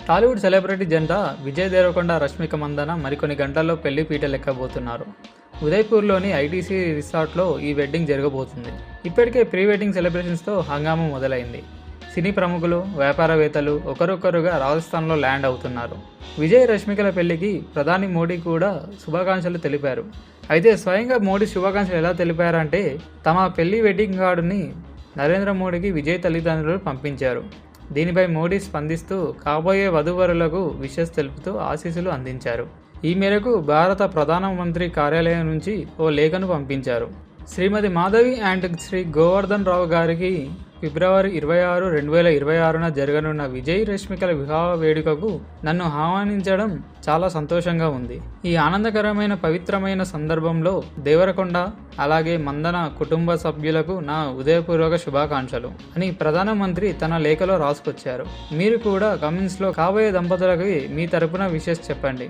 Tollywood celebrity జంట విజయ్ దేవరకొండ, రష్మిక మందన మరికొన్ని గంటల్లో పెళ్లి పీటలెక్కబోతున్నారు. ఉదయ్పూర్లోని ఐటీసీ రిసార్ట్లో ఈ వెడ్డింగ్ జరగబోతుంది. ఇప్పటికే ప్రీ వెడ్డింగ్ సెలబ్రేషన్స్తో హంగామా మొదలైంది. సినీ ప్రముఖులు, వ్యాపారవేత్తలు ఒకరొకరుగా రాజస్థాన్లో ల్యాండ్ అవుతున్నారు. విజయ్, రష్మికల పెళ్లికి ప్రధాని మోడీ కూడా శుభాకాంక్షలు తెలిపారు. అయితే స్వయంగా మోడీ శుభాకాంక్షలు ఎలా తెలిపారంటే, తమ పెళ్లి వెడ్డింగ్ కార్డుని నరేంద్ర మోడీకి విజయ్ తల్లిదండ్రులు పంపించారు. దీనిపై మోడీ స్పందిస్తూ కాబోయే వధూవరులకు విషెస్ తెలుపుతూ ఆశీస్సులు అందించారు. ఈ మేరకు భారత ప్రధానమంత్రి కార్యాలయం నుంచి ఓ లేఖను పంపించారు. శ్రీమతి మాధవి అండ్ శ్రీ గోవర్ధన్ రావు గారికి ఫిబ్రవరి 26, 2026న జరగనున్న విజయ్, రష్మికల వివాహ వేడుకకు నన్ను ఆహ్వానించడం చాలా సంతోషంగా ఉంది. ఈ ఆనందకరమైన పవిత్రమైన సందర్భంలో దేవరకొండ అలాగే మందన కుటుంబ సభ్యులకు నా ఉదయపూర్వక శుభాకాంక్షలు అని ప్రధానమంత్రి తన లేఖలో రాసుకొచ్చారు. మీరు కూడా కమెంట్స్లో కాబోయే దంపతులకి మీ తరపున విషెస్ చెప్పండి.